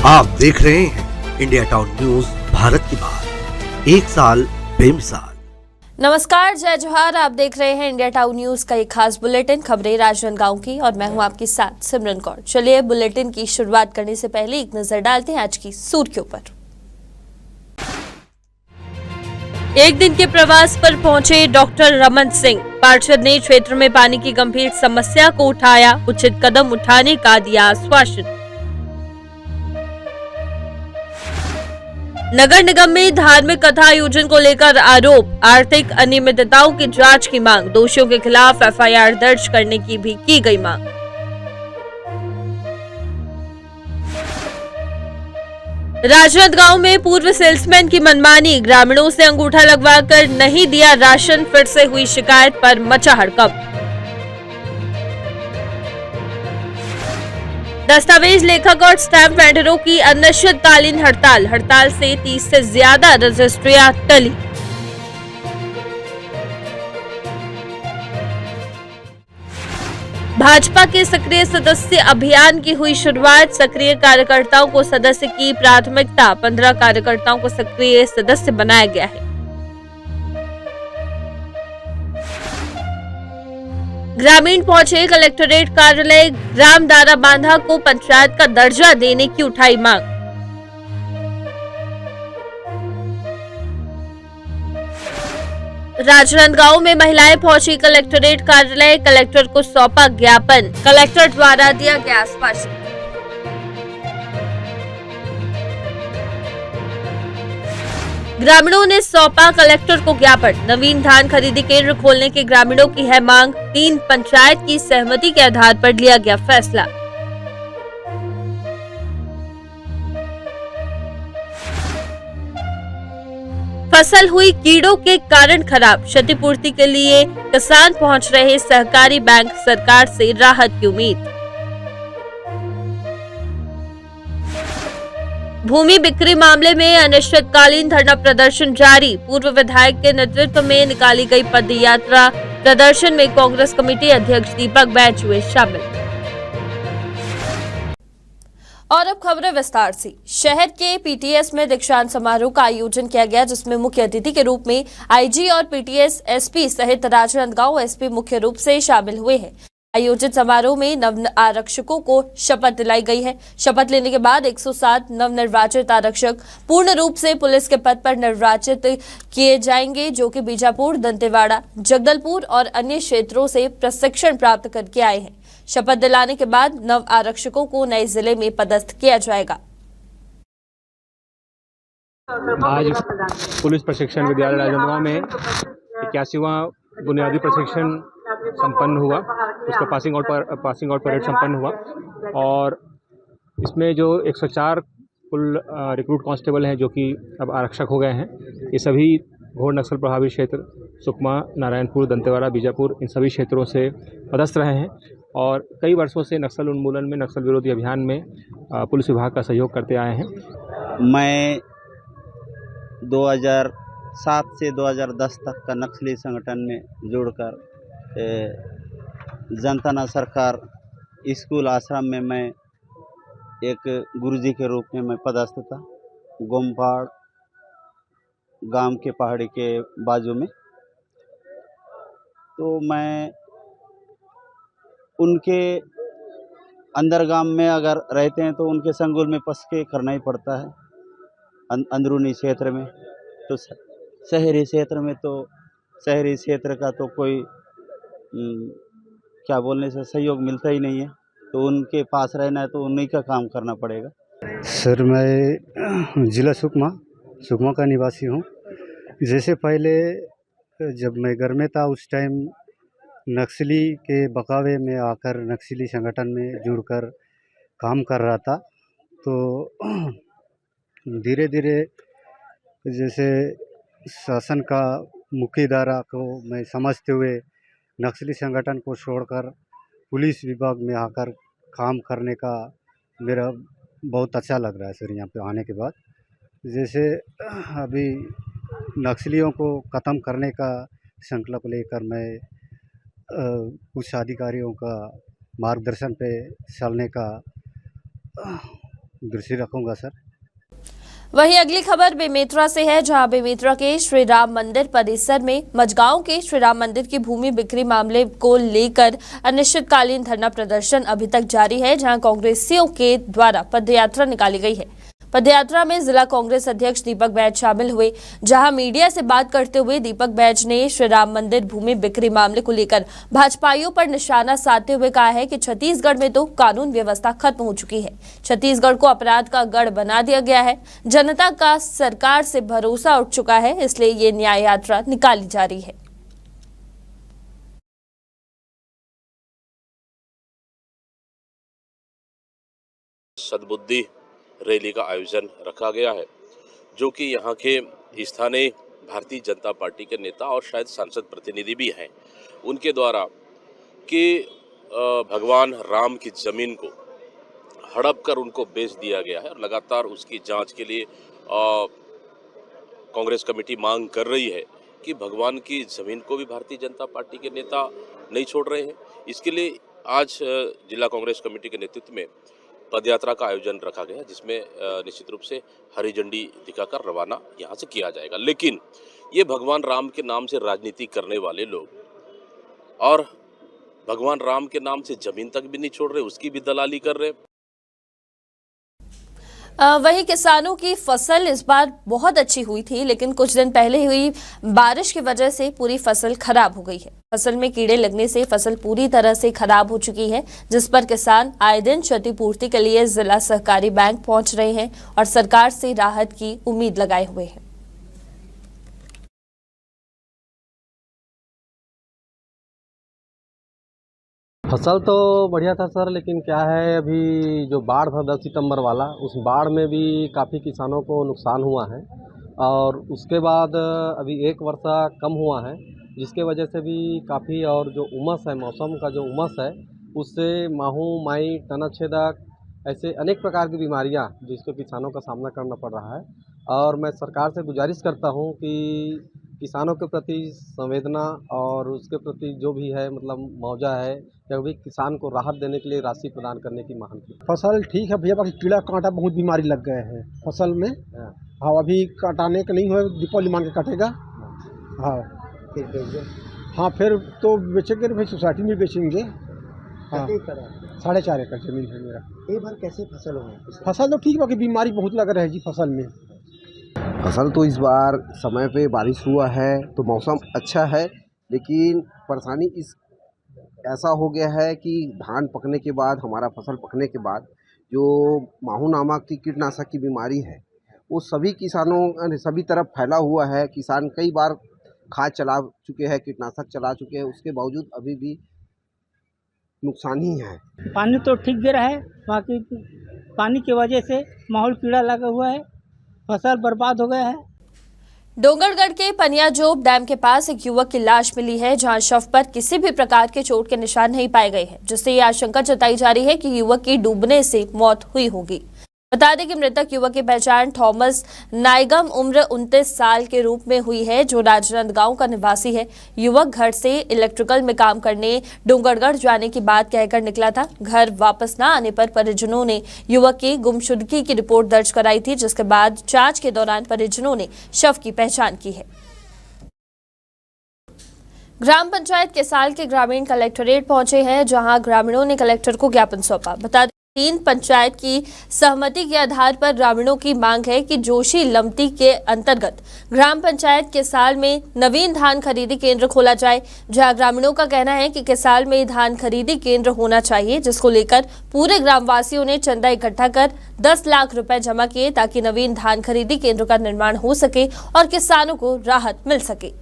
आप देख रहे हैं इंडिया टाउन न्यूज, भारत की बात, एक साल बेमिसाल। नमस्कार, जय जोहार। आप देख रहे हैं इंडिया टाउन न्यूज का एक खास बुलेटिन, खबरें राजनांदगांव की, और मैं हूं आपके साथ सिमरन कौर। चलिए बुलेटिन की शुरुआत करने से पहले एक नजर डालते हैं आज की सुर्खियों पर। एक दिन के प्रवास पर पहुंचे डॉक्टर रमन सिंह। पार्षद ने क्षेत्र में पानी की गंभीर समस्या को उठाया, उचित कदम उठाने का दिया आश्वासन। नगर निगम में धार्मिक कथा आयोजन को लेकर आरोप, आर्थिक अनियमितताओं की जांच की मांग, दोषियों के खिलाफ एफआईआर दर्ज करने की भी की गई मांग। राजनांदगांव में पूर्व सेल्समैन की मनमानी, ग्रामीणों से अंगूठा लगवाकर नहीं दिया राशन, फिर से हुई शिकायत पर मचा हड़कंप। दस्तावेज लेखक और स्टैंप वेंडरों की अनिश्चितकालीन हड़ताल से 30 से ज्यादा रजिस्ट्रियां टली। भाजपा के सक्रिय सदस्य अभियान की हुई शुरुआत, सक्रिय कार्यकर्ताओं को सदस्य की प्राथमिकता, 15 कार्यकर्ताओं को सक्रिय सदस्य बनाया गया है। ग्रामीण पहुंचे कलेक्टरेट कार्यालय, ग्राम दारा बांधा को पंचायत का दर्जा देने की उठाई मांग। राजनांदगांव में महिलाएं पहुंची कलेक्टरेट कार्यालय, कलेक्टर को सौंपा ज्ञापन, कलेक्टर द्वारा दिया गया आश्वासन। ग्रामीणों ने सौंपा कलेक्टर को ज्ञापन, नवीन धान खरीदी केंद्र खोलने की ग्रामीणों की है मांग, 3 पंचायत की सहमति के आधार पर लिया गया फैसला। फसल हुई कीड़ों के कारण खराब, क्षतिपूर्ति के लिए किसान पहुंच रहे सहकारी बैंक, सरकार से राहत की उम्मीद। भूमि बिक्री मामले में अनिश्चितकालीन धरना प्रदर्शन जारी, पूर्व विधायक के नेतृत्व में निकाली गई पदयात्रा, प्रदर्शन में कांग्रेस कमेटी अध्यक्ष दीपक बैज हुए शामिल। और अब खबरें विस्तार से। शहर के पीटीएस में दीक्षांत समारोह का आयोजन किया गया, जिसमें मुख्य अतिथि के रूप में आईजी और पीटीएस एसपी सहित राजनांदगांव एसपी मुख्य रूप से शामिल हुए हैं। आयोजित समारोह में नव आरक्षकों को शपथ दिलाई गई है। शपथ लेने के बाद 107 नवनिर्वाचित आरक्षक पूर्ण रूप से पुलिस के पद पर निर्वाचित किए जाएंगे, जो कि बीजापुर, दंतेवाड़ा, जगदलपुर और अन्य क्षेत्रों से प्रशिक्षण प्राप्त करके आए हैं। शपथ दिलाने के बाद नव आरक्षकों को नए जिले में पदस्थ किया जाएगा। आज पुलिस प्रशिक्षण विद्यालय राजनांदगांव में 81वां बुनियादी प्रशिक्षण संपन्न हुआ, उसका पासिंग आउट परेड संपन्न हुआ, और इसमें जो 104 कुल रिक्रूट कांस्टेबल हैं जो कि अब आरक्षक हो गए हैं, ये सभी घोर नक्सल प्रभावित क्षेत्र सुकमा, नारायणपुर, दंतेवाड़ा, बीजापुर, इन सभी क्षेत्रों से पदस्थ रहे हैं और कई वर्षों से नक्सल उन्मूलन में, नक्सल विरोधी अभियान में पुलिस विभाग का सहयोग करते आए हैं। मैं 2007 से 2010 तक का नक्सली संगठन में जुड़कर जनता सरकार स्कूल आश्रम में मैं एक गुरुजी के रूप में मैं पदस्थ था, गोमपाड़ गांव के पहाड़ी के बाजू में। तो मैं उनके अंदर गांव में अगर रहते हैं तो उनके संगुल में फंस के करना ही पड़ता है अंदरूनी क्षेत्र में। तो शहरी क्षेत्र का तो कोई क्या बोलने से सहयोग मिलता ही नहीं है, तो उनके पास रहना है तो उन्हीं का काम करना पड़ेगा। सर, मैं ज़िला सुकमा का निवासी हूँ। जैसे पहले जब मैं घर में था उस टाइम नक्सली के बकावे में आकर नक्सली संगठन में जुड़कर काम कर रहा था, तो धीरे धीरे जैसे शासन का मुख्य धारा को मैं समझते हुए नक्सली संगठन को छोड़कर पुलिस विभाग में आकर काम करने का मेरा बहुत अच्छा लग रहा है सर। यहाँ पे आने के बाद जैसे अभी नक्सलियों को ख़त्म करने का संकल्प लेकर मैं कुछ अधिकारियों का मार्गदर्शन पे चलने का दृष्टि रखूँगा सर। वहीं अगली खबर बेमेतरा से है, जहां बेमेतरा के श्री राम मंदिर परिसर में मजगांव के श्री राम मंदिर की भूमि बिक्री मामले को लेकर अनिश्चितकालीन धरना प्रदर्शन अभी तक जारी है, जहां कांग्रेसियों के द्वारा पदयात्रा निकाली गई है। पदयात्रा में जिला कांग्रेस अध्यक्ष दीपक बैज शामिल हुए, जहां मीडिया से बात करते हुए दीपक बैज ने श्री राम मंदिर भूमि बिक्री मामले को लेकर भाजपाइयों पर निशाना साधते हुए कहा है कि छत्तीसगढ़ में तो कानून व्यवस्था खत्म हो चुकी है, छत्तीसगढ़ को अपराध का गढ़ बना दिया गया है, जनता का सरकार से भरोसा उठ चुका है, इसलिए ये न्याय यात्रा निकाली जा रही है। सद्बुद्धि रैली का आयोजन रखा गया है, जो कि यहाँ के स्थानीय भारतीय जनता पार्टी के नेता और शायद सांसद प्रतिनिधि भी हैं, उनके द्वारा कि भगवान राम की ज़मीन को हड़प कर उनको बेच दिया गया है और लगातार उसकी जांच के लिए कांग्रेस कमेटी मांग कर रही है कि भगवान की ज़मीन को भी भारतीय जनता पार्टी के नेता नहीं छोड़ रहे हैं। इसके लिए आज जिला कांग्रेस कमेटी के नेतृत्व में पदयात्रा का आयोजन रखा गया, जिसमें निश्चित रूप से हरी झंडी दिखाकर रवाना यहाँ से किया जाएगा। लेकिन ये भगवान राम के नाम से राजनीति करने वाले लोग और भगवान राम के नाम से जमीन तक भी नहीं छोड़ रहे, उसकी भी दलाली कर रहे। वहीं किसानों की फसल इस बार बहुत अच्छी हुई थी, लेकिन कुछ दिन पहले हुई बारिश की वजह से पूरी फसल खराब हो गई है। फसल में कीड़े लगने से फसल पूरी तरह से खराब हो चुकी है, जिस पर किसान आए दिन क्षतिपूर्ति के लिए जिला सहकारी बैंक पहुंच रहे हैं और सरकार से राहत की उम्मीद लगाए हुए हैं। फसल तो बढ़िया था सर, लेकिन क्या है अभी जो बाढ़ था 10 सितंबर वाला, उस बाढ़ में भी काफ़ी किसानों को नुकसान हुआ है और उसके बाद अभी एक वर्षा कम हुआ है, जिसके वजह से भी काफ़ी और जो उमस है, मौसम का जो उमस है, उससे माहू, माई, तना छेदक ऐसे अनेक प्रकार की बीमारियां जिसको किसानों का सामना करना पड़ रहा है। और मैं सरकार से गुजारिश करता हूं कि किसानों के प्रति संवेदना और उसके प्रति जो भी है मतलब मुआवजा है या भी किसान को राहत देने के लिए राशि प्रदान करने की मांग की। फसल ठीक है भैया, बाकी कीड़ा कांटा बहुत बीमारी लग गए हैं फसल में। हाँ, अभी काटाने का नहीं हुआ, दीपावली मान के काटेगा। हाँ हाँ, फिर तो बेचेंगे ना भाई, सोसाइटी में बेचेंगे। हाँ, 4.5 एकड़ जमीन है मेरा। ये बार कैसे फसल हुई? फसल तो ठीक, बाकी बीमारी बहुत लग रही है जी फसल में। फसल तो इस बार समय पे बारिश हुआ है तो मौसम अच्छा है, लेकिन परेशानी इस ऐसा हो गया है कि धान पकने के बाद, हमारा फसल पकने के बाद जो माहू नामक की कीटनाशक की बीमारी है वो सभी किसानों सभी तरफ फैला हुआ है। किसान कई बार खाद चला चुके हैं, कीटनाशक चला चुके हैं, उसके बावजूद अभी भी नुकसान ही है। पानी तो ठीक दे रहा है, बाकी पानी की वजह से माहौल कीड़ा लगा हुआ है, फसल बर्बाद हो गया है। डोंगरगढ़ के पनियाजोब डैम के पास एक युवक की लाश मिली है, जहां शव पर किसी भी प्रकार के चोट के निशान नहीं पाए गए हैं, जिससे ये आशंका जताई जा रही है कि युवक की डूबने से मौत हुई होगी। बता दें कि मृतक युवक की पहचान थॉमस नाइगम उम्र 29 साल के रूप में हुई है, जो राजनांदगांव का निवासी है। युवक घर से इलेक्ट्रिकल में काम करने डोंगरगढ़ जाने की बात कहकर निकला था। घर वापस न आने पर परिजनों ने युवक की गुमशुदगी की रिपोर्ट दर्ज कराई थी, जिसके बाद जांच के दौरान परिजनों ने शव की पहचान की है। ग्राम पंचायत केसाल के ग्रामीण कलेक्ट्रेट पहुंचे हैं, जहां ग्रामीणों ने कलेक्टर को ज्ञापन सौंपा। बता 3 पंचायत की सहमति के आधार पर ग्रामीणों की मांग है कि जोशी लमती के अंतर्गत ग्राम पंचायत केसाल में नवीन धान खरीदी केंद्र खोला जाए, जहां ग्रामीणों का कहना है कि केसाल में धान खरीदी केंद्र होना चाहिए, जिसको लेकर पूरे ग्रामवासियों ने चंदा इकट्ठा कर 10 लाख रुपए जमा किए, ताकि नवीन धान खरीदी केंद्र का निर्माण हो सके और किसानों को राहत मिल सके।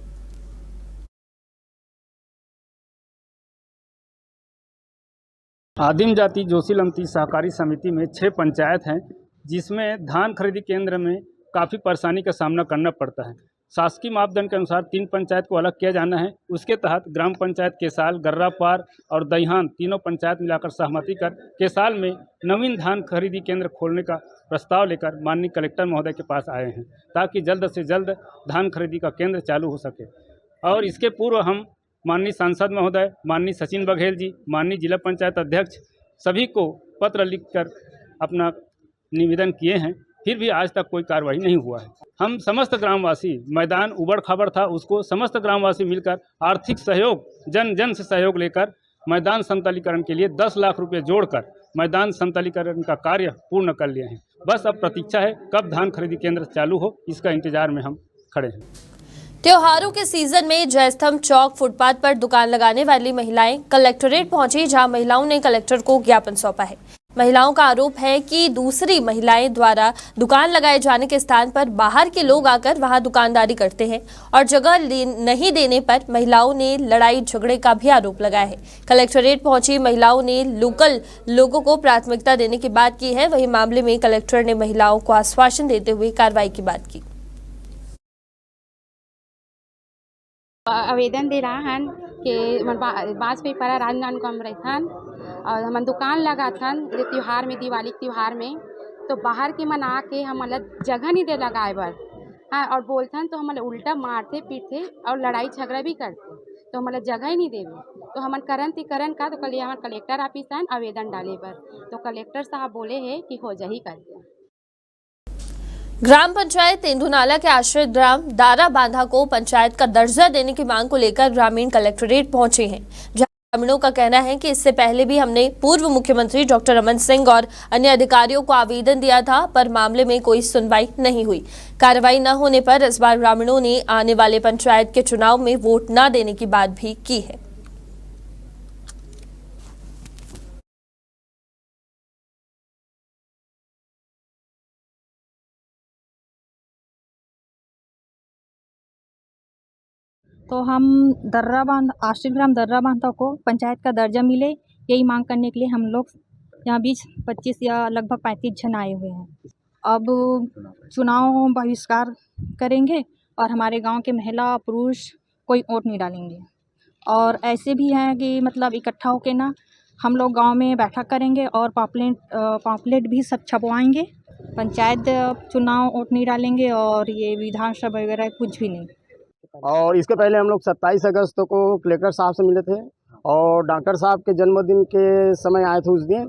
आदिम जाति जोशी लमती सहकारी समिति में 6 पंचायत हैं, जिसमें धान खरीदी केंद्र में काफ़ी परेशानी का सामना करना पड़ता है। शासकीय मापदंड के अनुसार 3 पंचायत को अलग किया जाना है। उसके तहत ग्राम पंचायत केसाल, गर्रापार और दहिहान तीनों पंचायत मिलाकर सहमति कर केसाल में नवीन धान खरीदी केंद्र खोलने का प्रस्ताव लेकर माननीय कलेक्टर महोदय के पास आए हैं, ताकि जल्द से जल्द धान खरीदी का केंद्र चालू हो सके। और इसके पूर्व हम माननीय सांसद महोदय, माननीय सचिन बघेल जी, माननीय जिला पंचायत अध्यक्ष सभी को पत्र लिखकर अपना निवेदन किए हैं, फिर भी आज तक कोई कार्रवाई नहीं हुआ है। हम समस्त ग्रामवासी, मैदान उबड़ खाबड़ था, उसको समस्त ग्रामवासी मिलकर आर्थिक सहयोग, जन जन से सहयोग लेकर मैदान समतलीकरण के लिए 10 लाख रुपए जोड़कर मैदान समतलीकरण का कार्य पूर्ण कर लिए हैं। बस अब प्रतीक्षा है कब धान खरीदी केंद्र चालू हो, इसका इंतजार में हम खड़े हैं। त्योहारों के सीजन में जयस्तंभ चौक फुटपाथ पर दुकान लगाने वाली महिलाएं कलेक्टोरेट पहुंची, जहां महिलाओं ने कलेक्टर को ज्ञापन सौंपा है। महिलाओं का आरोप है कि दूसरी महिलाएं द्वारा दुकान लगाए जाने के स्थान पर बाहर के लोग आकर वहां दुकानदारी करते हैं और जगह नहीं देने पर महिलाओं ने लड़ाई झगड़े का भी आरोप लगाया है। कलेक्टोरेट पहुंची महिलाओं ने लोकल लोगों को प्राथमिकता देने की बात की है। वहीं मामले में कलेक्टर ने महिलाओं को आश्वासन देते हुए कार्रवाई की बात की। आवेदन दे रहा हन कि वाजपेयी पारा राजनांदगांव हम रहथन और हम दुकान लगा थन त्योहार में, दिवाली त्योहार में, तो बाहर के मन आके हमला जगह नहीं दे लगाए बर, हाँ, और बोलथन तो हमला उल्टा मारते पीटते और लड़ाई झगड़ा भी करते, तो हमला जगह ही नहीं देवे। तो हमन करन का तो कल हमारे कलेक्टर ऑफिस आन आवेदन डाले बर, तो कलेक्टर साहब बोले हैं कि हो जाही करके। ग्राम पंचायत तेंदुनाला के आश्रित ग्राम दारा बांधा को पंचायत का दर्जा देने की मांग को लेकर ग्रामीण कलेक्टोरेट पहुंचे हैं। ग्रामीणों का कहना है कि इससे पहले भी हमने पूर्व मुख्यमंत्री डॉक्टर रमन सिंह और अन्य अधिकारियों को आवेदन दिया था, पर मामले में कोई सुनवाई नहीं हुई। कार्रवाई न होने पर इस बार ग्रामीणों ने आने वाले पंचायत के चुनाव में वोट न देने की बात भी की है। तो हम आश्रित ग्राम दर्रा बांधा को पंचायत का दर्जा मिले, यही मांग करने के लिए हम लोग यहाँ 20-25 या लगभग 35 जन आए हुए हैं। अब चुनाव बहिष्कार करेंगे और हमारे गांव के महिला पुरुष कोई वोट नहीं डालेंगे। और ऐसे भी हैं कि मतलब इकट्ठा होकर ना हम लोग गांव में बैठक करेंगे और पॉम्पलेट भी सब छपवाएंगे। पंचायत चुनाव वोट नहीं डालेंगे और ये विधानसभा वगैरह कुछ भी नहीं। और इसके पहले हम लोग 27 अगस्त को कलेक्टर साहब से मिले थे और डॉक्टर साहब के जन्मदिन के समय आए थे। उस दिन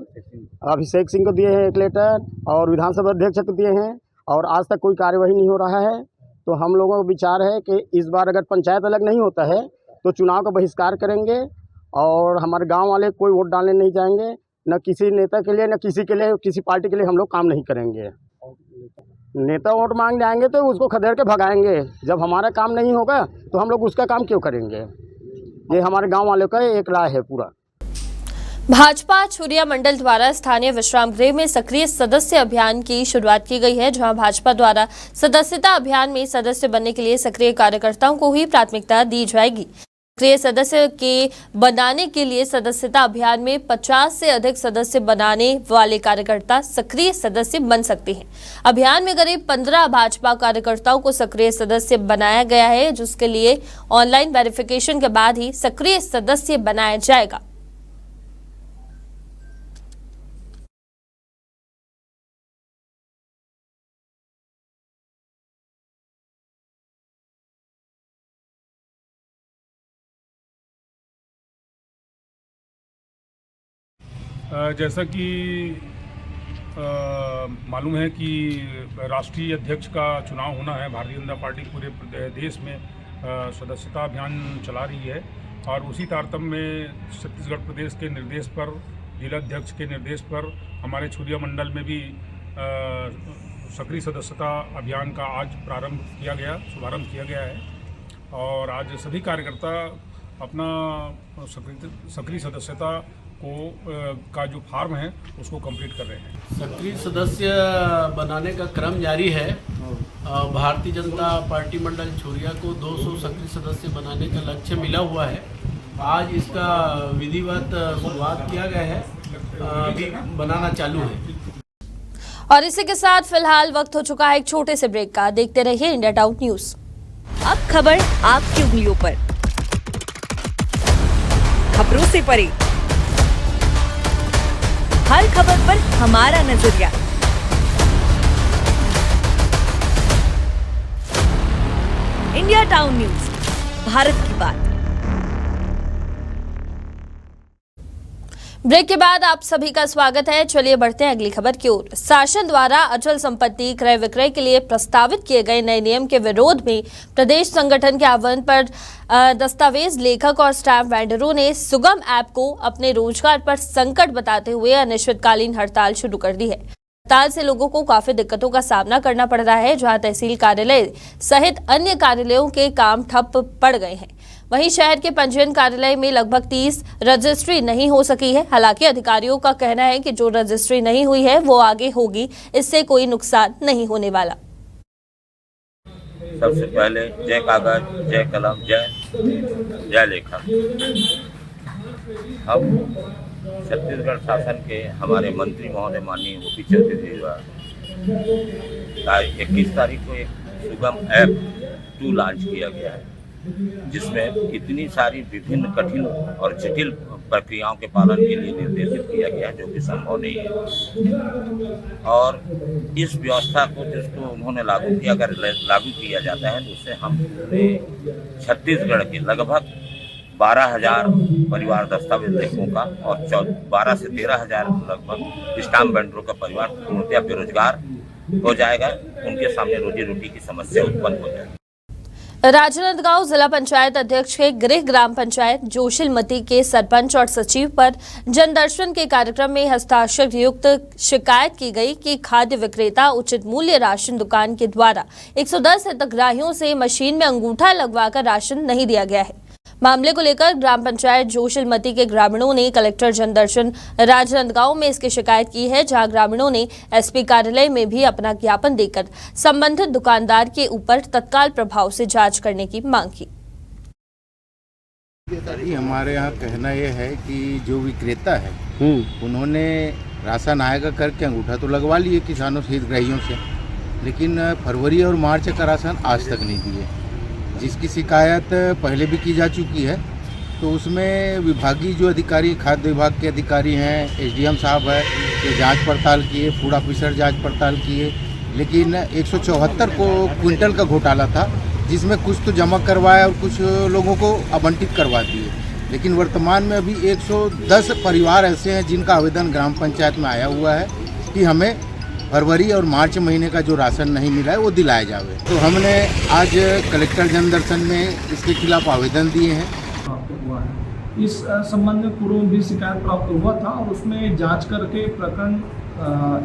अभिषेक सिंह को दिए हैं एक लेटर और विधानसभा अध्यक्ष को दिए हैं और आज तक कोई कार्यवाही नहीं हो रहा है। तो हम लोगों का विचार है कि इस बार अगर पंचायत अलग नहीं होता है तो चुनाव का बहिष्कार करेंगे और हमारे गाँव वाले कोई वोट डालने नहीं जाएंगे, न किसी नेता के लिए, न किसी के लिए, किसी पार्टी के लिए हम लोग काम नहीं करेंगे। नेता वोट मांग जाएंगे तो उसको खदेड़ के भगाएंगे। जब हमारा काम नहीं होगा तो हम लोग उसका काम क्यों करेंगे? ये हमारे गांव वालों का एक राय है पूरा। भाजपा छुरिया मंडल द्वारा स्थानीय विश्राम गृह में सक्रिय सदस्य अभियान की शुरुआत की गई है, जहां भाजपा द्वारा सदस्यता अभियान में सदस्य बनने के लिए सक्रिय कार्यकर्ताओं को ही प्राथमिकता दी जाएगी। सक्रिय सदस्य के बनाने के लिए सदस्यता अभियान में 50 से अधिक सदस्य बनाने वाले कार्यकर्ता सक्रिय सदस्य बन सकते हैं। अभियान में करीब 15 भाजपा कार्यकर्ताओं को सक्रिय सदस्य बनाया गया है, जिसके लिए ऑनलाइन वेरिफिकेशन के बाद ही सक्रिय सदस्य बनाया जाएगा। जैसा कि मालूम है कि राष्ट्रीय अध्यक्ष का चुनाव होना है, भारतीय जनता पार्टी पूरे देश में सदस्यता अभियान चला रही है और उसी तारतम्य में छत्तीसगढ़ प्रदेश के निर्देश पर, जिला अध्यक्ष के निर्देश पर हमारे छुरिया मंडल में भी सक्रिय सदस्यता अभियान का आज शुभारंभ किया गया है और आज सभी कार्यकर्ता अपना सक्रिय सदस्यता का जो फॉर्म है उसको कंप्लीट कर रहे हैं। सक्रिय सदस्य बनाने का क्रम जारी है। भारतीय जनता पार्टी मंडल छुरिया को 200 सक्रिय सदस्य बनाने का लक्ष्य मिला हुआ है। आज इसका विधिवत शुरुआत किया गया है, अभी बनाना चालू है। और इसी के साथ फिलहाल वक्त हो चुका है एक छोटे से ब्रेक का। देखते रहिए इंडिया टाउन न्यूज। अब खबर आपकी उंगलियों पर, खबरों से परे, हर खबर पर हमारा नजरिया। इंडिया टाउन न्यूज, भारत की बात। ब्रेक के बाद आप सभी का स्वागत है। चलिए बढ़ते हैं अगली खबर की ओर। शासन द्वारा अचल संपत्ति क्रय विक्रय के लिए प्रस्तावित किए गए नए नियम के विरोध में प्रदेश संगठन के आह्वान पर दस्तावेज लेखक और स्टैम्प वेंडरों ने सुगम ऐप को अपने रोजगार पर संकट बताते हुए अनिश्चितकालीन हड़ताल शुरू कर दी है। हड़ताल से लोगों को काफी दिक्कतों का सामना करना पड़ रहा है, जहां तहसील कार्यालय सहित अन्य कार्यालयों के काम ठप पड़ गए हैं। वहीं शहर के पंजीयन कार्यालय में लगभग 30 रजिस्ट्री नहीं हो सकी है। हालांकि अधिकारियों का कहना है कि जो रजिस्ट्री नहीं हुई है वो आगे होगी, इससे कोई नुकसान नहीं होने वाला। सबसे पहले जय कागज, जय कलम, जय लेखक। हम छत्तीसगढ़ शासन के हमारे मंत्री महोदय माननीय ओपी चौधरी जी द्वारा 21 तारीख को एक सुगम ऐप 2 लॉन्च किया गया है, जिसमें इतनी सारी विभिन्न कठिन और जटिल प्रक्रियाओं के पालन के लिए निर्देशित किया गया है, जो कि संभव नहीं है। और इस व्यवस्था को जिसको उन्होंने लागू किया, अगर लागू किया जाता है तो उससे हम पूरे छत्तीसगढ़ के लगभग 12,000 परिवार दस्तावेज लेखकों का और 12 से 13,000 लगभग स्टाम्प वेंडरों का परिवार पूर्णतः बेरोजगार हो जाएगा। उनके सामने रोजी रोटी की समस्या उत्पन्न हो जाएगी। राजनांदगांव जिला पंचायत अध्यक्ष के गृह ग्राम पंचायत जोशिलमती के सरपंच और सचिव पर जनदर्शन के कार्यक्रम में हस्ताक्षर युक्त शिकायत की गई कि खाद्य विक्रेता उचित मूल्य राशन दुकान के द्वारा 110 हितग्राहियों से मशीन में अंगूठा लगवाकर राशन नहीं दिया गया है। मामले को लेकर ग्राम पंचायत जोशिलमती के ग्रामीणों ने कलेक्टर जनदर्शन राजनांदगांव में इसकी शिकायत की है, जहां ग्रामीणों ने एसपी कार्यालय में भी अपना ज्ञापन देकर संबंधित दुकानदार के ऊपर तत्काल प्रभाव से जांच करने की मांग की। हमारे यहाँ कहना यह है कि जो विक्रेता है उन्होंने राशन आएगा करके अंगूठा तो लगवा लिए किसानों से, हितग्राहियों से, लेकिन फरवरी और मार्च का राशन आज तक नहीं दिए, जिसकी शिकायत पहले भी की जा चुकी है। तो उसमें विभागीय जो अधिकारी, खाद्य विभाग के अधिकारी हैं, एसडीएम साहब है, ये जांच पड़ताल किए, फूड ऑफिसर जांच पड़ताल किए, लेकिन 174 क्विंटल का घोटाला था, जिसमें कुछ तो जमा करवाया और कुछ लोगों को आवंटित करवा दिए। लेकिन वर्तमान में अभी 110 परिवार ऐसे हैं जिनका आवेदन ग्राम पंचायत में आया हुआ है कि हमें फरवरी और मार्च महीने का जो राशन नहीं मिला है वो दिलाया जाए। तो हमने आज कलेक्टर जनदर्शन में इसके खिलाफ आवेदन दिए हैं। इस संबंध में पूर्व भी शिकायत प्राप्त हुआ था और उसमें जांच करके प्रकरण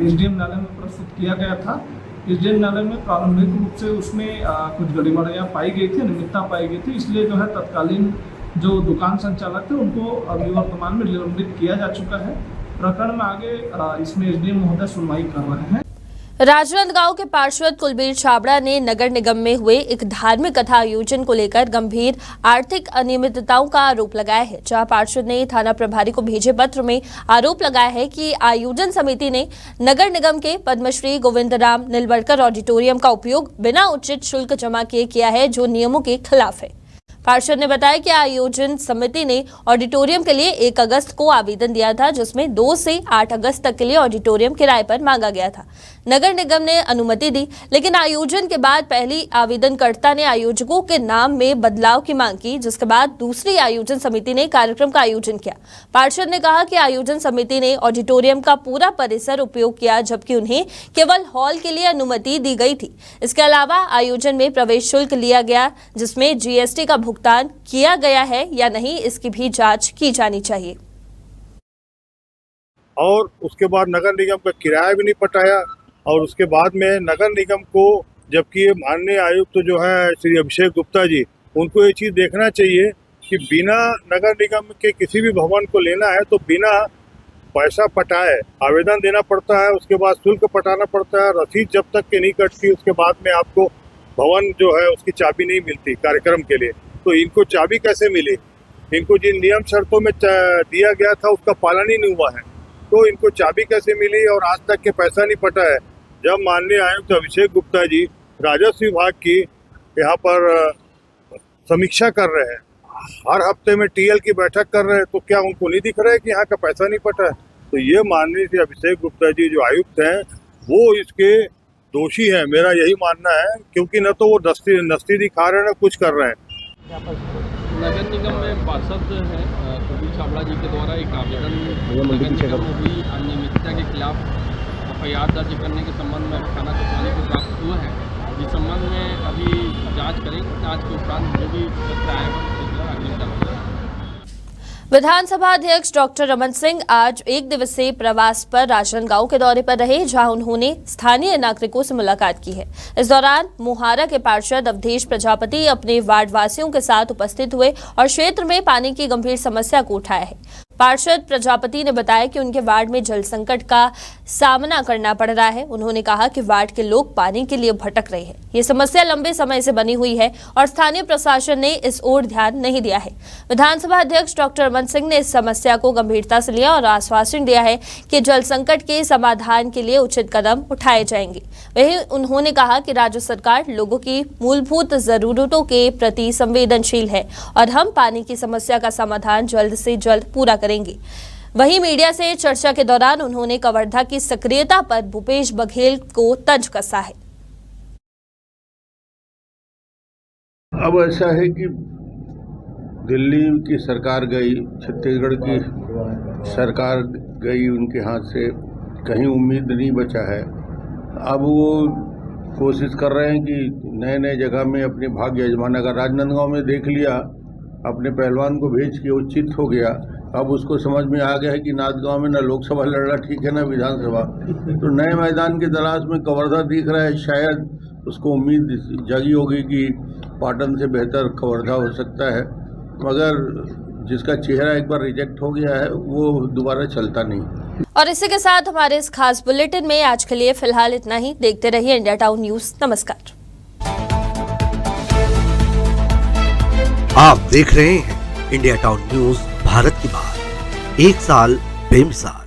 एसडीएम न्यायालय में प्रस्तुत किया गया था। एसडीएम न्यायालय में प्रारंभिक रूप से उसमें कुछ गड़बड़ियाँ पाई गई थी, अनियमितता पाई गई थी, इसलिए जो है तत्कालीन जो दुकान संचालक थे उनको अभी वर्तमान में निलंबित किया जा चुका है। प्रकरण में आगे इसमें एसडीएम महोदय सुनवाई कर रहे हैं। राजनांदगांव के पार्षद कुलबीर छाबड़ा ने नगर निगम में हुए एक धार्मिक कथा आयोजन को लेकर गंभीर आर्थिक अनियमितताओं का आरोप लगाया है, जहां पार्षद ने थाना प्रभारी को भेजे पत्र में आरोप लगाया है कि आयोजन समिति ने नगर निगम के पद्मश्री गोविंद राम नीलवड़कर ऑडिटोरियम का उपयोग बिना उचित शुल्क जमा किए किया है, जो नियमों के खिलाफ है। पार्षद ने बताया कि आयोजन समिति ने ऑडिटोरियम के लिए 1 अगस्त को आवेदन दिया था, जिसमें 2 से 8 अगस्त तक के लिए ऑडिटोरियम किराए पर मांगा गया था। नगर निगम ने अनुमति दी, लेकिन आयोजन के बाद पहली आवेदनकर्ता ने आयोजकों के नाम में बदलाव की मांग की, जिसके बाद दूसरी आयोजन समिति ने कार्यक्रम का आयोजन किया। पार्षद ने कहा कि आयोजन समिति ने ऑडिटोरियम का पूरा परिसर उपयोग किया, जबकि उन्हें केवल हॉल के लिए अनुमति दी गई थी। इसके अलावा आयोजन में प्रवेश शुल्क लिया गया, जिसमें जीएसटी का भुगतान किया गया है या नहीं, इसकी भी जांच की जानी चाहिए। और उसके बाद नगर निगम का किराया भी नहीं पटाया, और उसके बाद में नगर निगम को, जबकि ये माननीय आयुक्त जो है श्री अभिषेक गुप्ता जी, उनको ये चीज़ देखना चाहिए कि बिना नगर निगम के किसी भी भवन को लेना है तो बिना पैसा पटाए आवेदन देना पड़ता है, उसके बाद शुल्क पटाना पड़ता है, रसीद जब तक के नहीं कटती उसके बाद में आपको भवन जो है उसकी चाबी नहीं मिलती कार्यक्रम के लिए। तो इनको चाबी कैसे मिली? इनको जिन नियम शर्तों में दिया गया था उसका पालन ही नहीं हुआ है, तो इनको चाबी कैसे मिली और आज तक के पैसा नहीं पटा है। जब माननीय आयुक्त अभिषेक गुप्ता जी राजस्व विभाग की यहाँ पर समीक्षा कर रहे हैं, हर हफ्ते में टीएल की बैठक कर रहे हैं, तो क्या उनको नहीं दिख रहा है कि यहाँ का पैसा नहीं पटा है? तो ये माननीय श्री अभिषेक गुप्ता जी जो आयुक्त हैं वो इसके दोषी हैं, मेरा यही मानना है, क्योंकि न तो वो नस्ती दिखा रहे हैं न कुछ कर रहे हैं। नगर निगम में पार्षद हैं कुलदीप छाबड़ा जी के द्वारा एक आवेदन नगर निगम में हुई अनियमितता के खिलाफ FIR दर्ज करने के संबंध में थाना कोतवाली को प्राप्त हुआ है। इस संबंध में अभी जांच करेंगे, जांच के उपरांत जो भी तथ्य आएगा आगे करेंगे। विधानसभा अध्यक्ष डॉक्टर रमन सिंह आज एक दिवसीय प्रवास पर राजनांदगांव के दौरे पर रहे, जहां उन्होंने स्थानीय नागरिकों से मुलाकात की है। इस दौरान मुहारा के पार्षद अवधेश प्रजापति अपने वार्ड वासियों के साथ उपस्थित हुए और क्षेत्र में पानी की गंभीर समस्या को उठाया है। पार्षद प्रजापति ने बताया कि उनके वार्ड में जल संकट का सामना करना पड़ रहा है। उन्होंने कहा कि वार्ड के लोग पानी के लिए भटक रहे हैं। ये समस्या लंबे समय से बनी हुई है और स्थानीय प्रशासन ने इस ओर ध्यान नहीं दिया है। विधानसभा अध्यक्ष डॉक्टर रमन सिंह ने इस समस्या को गंभीरता से लिया और आश्वासन दिया है कि जल संकट के समाधान के लिए उचित कदम उठाए जाएंगे। वहीं उन्होंने कहा कि राज्य सरकार लोगों की मूलभूत जरूरतों के प्रति संवेदनशील है और हम पानी की समस्या का समाधान जल्द से जल्द पूरा करेंगे। वहीं मीडिया से चर्चा के दौरान उन्होंने कवर्धा की सक्रियता पर भूपेश बघेल को तंज कसा है। अब ऐसा है कि दिल्ली की सरकार गई, छत्तीसगढ़ की सरकार गई, उनके हाथ से कहीं उम्मीद नहीं बचा है। अब वो कोशिश कर रहे हैं कि नए नए जगह में अपने भाग्य आजमाना। अगर राजनांदगांव में देख लिया, अपने पहलवान को भेज के उचित हो गया। अब उसको समझ में आ गया है कि नांदगांव में न लोकसभा लड़ना ठीक है, न विधानसभा, तो नए मैदान की तलाश में कवर्धा दिख रहा है। शायद उसको उम्मीद जगी होगी कि पाटन से बेहतर कवर्धा हो सकता है, मगर जिसका चेहरा एक बार रिजेक्ट हो गया है वो दोबारा चलता नहीं। और इसी के साथ हमारे इस खास बुलेटिन में आज के लिए फिलहाल इतना ही। देखते रहिए इंडिया टाउन न्यूज। नमस्कार। आप देख रहे हैं इंडिया टाउन न्यूज, भारत की बात, एक साल बेमिसाल।